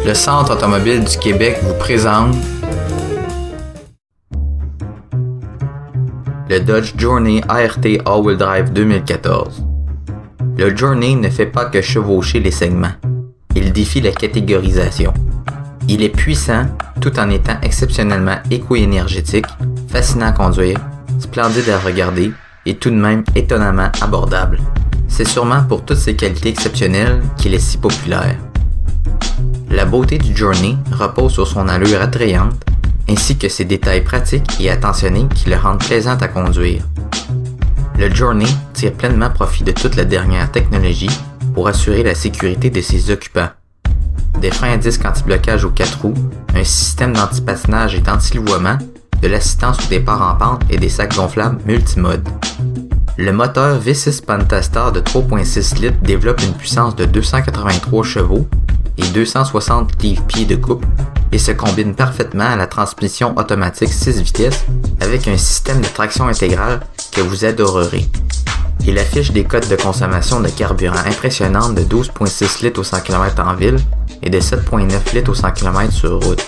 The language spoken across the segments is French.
Le Centre automobile du Québec vous présente le Dodge Journey ART All-Wheel Drive 2014. Le Journey ne fait pas que chevaucher les segments. Il défie la catégorisation. Il est puissant tout en étant exceptionnellement éco-énergétique, fascinant à conduire, splendide à regarder et tout de même étonnamment abordable. C'est sûrement pour toutes ses qualités exceptionnelles qu'il est si populaire. La beauté du Journey repose sur son allure attrayante, ainsi que ses détails pratiques et attentionnés qui le rendent plaisant à conduire. Le Journey tire pleinement profit de toute la dernière technologie pour assurer la sécurité de ses occupants. Des freins à disque anti-blocage aux 4 roues, un système d'anti-patinage et d'anti-louvoiement, de l'assistance au départ en pente et des sacs gonflables multimodes. Le moteur V6 Pentastar de 3.6 litres développe une puissance de 283 chevaux et 260 livres-pieds de couple et se combine parfaitement à la transmission automatique 6 vitesses avec un système de traction intégrale que vous adorerez. Il affiche des cotes de consommation de carburant impressionnantes de 12.6 litres au 100 km en ville et de 7.9 litres au 100 km sur route.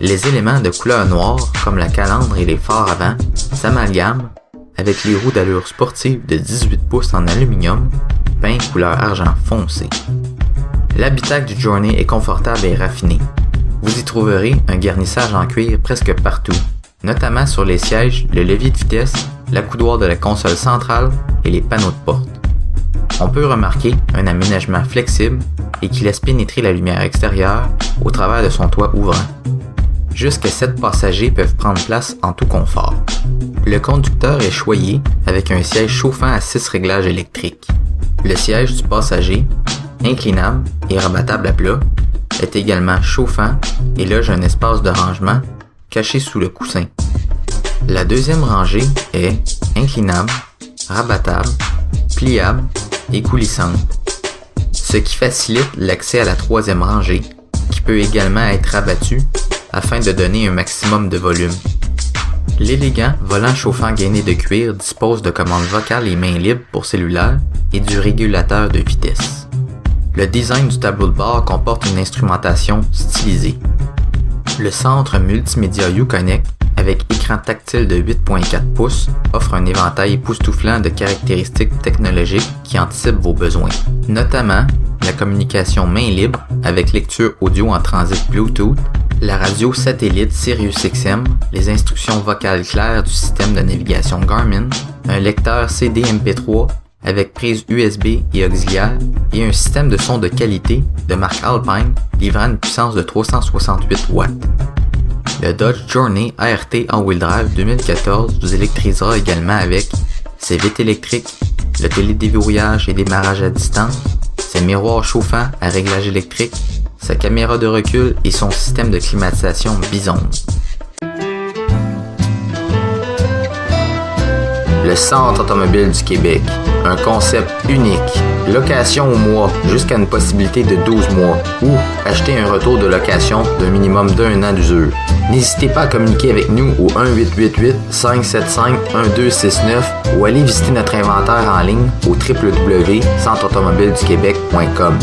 Les éléments de couleur noire, comme la calandre et les phares avant, s'amalgament avec les roues d'allure sportive de 18 pouces en aluminium, peint couleur argent foncé. L'habitacle du Journey est confortable et raffiné. Vous y trouverez un garnissage en cuir presque partout, notamment sur les sièges, le levier de vitesse, l'accoudoir de la console centrale et les panneaux de porte. On peut remarquer un aménagement flexible et qui laisse pénétrer la lumière extérieure au travers de son toit ouvrant. Jusqu'à 7 passagers peuvent prendre place en tout confort. Le conducteur est choyé avec un siège chauffant à 6 réglages électriques. Le siège du passager, inclinable et rabattable à plat, est également chauffant et loge un espace de rangement caché sous le coussin. La deuxième rangée est inclinable, rabattable, pliable et coulissante, ce qui facilite l'accès à la troisième rangée, qui peut également être rabattue afin de donner un maximum de volume. L'élégant volant chauffant gainé de cuir dispose de commandes vocales et mains libres pour cellulaire et du régulateur de vitesse. Le design du tableau de bord comporte une instrumentation stylisée. Le centre multimédia Uconnect, avec écran tactile de 8.4 pouces, offre un éventail époustouflant de caractéristiques technologiques qui anticipent vos besoins, notamment la communication main libre avec lecture audio en transit Bluetooth, la radio satellite SiriusXM, les instructions vocales claires du système de navigation Garmin, un lecteur CD MP3 avec prise USB et auxiliaire et un système de son de qualité de marque Alpine livrant une puissance de 368 watts. Le Dodge Journey ART All-Wheel Drive 2014 vous électrisera également avec ses vitres électriques, le télédéverrouillage et démarrage à distance, ses miroirs chauffants à réglage électrique, sa caméra de recul et son système de climatisation Bison. Le Centre automobile du Québec, un concept unique, location au mois jusqu'à une possibilité de 12 mois ou acheter un retour de location d'un minimum d'1 an d'usure. N'hésitez pas à communiquer avec nous au 1-888-575-1269 ou allez visiter notre inventaire en ligne au www.centreautomobileduquebec.com.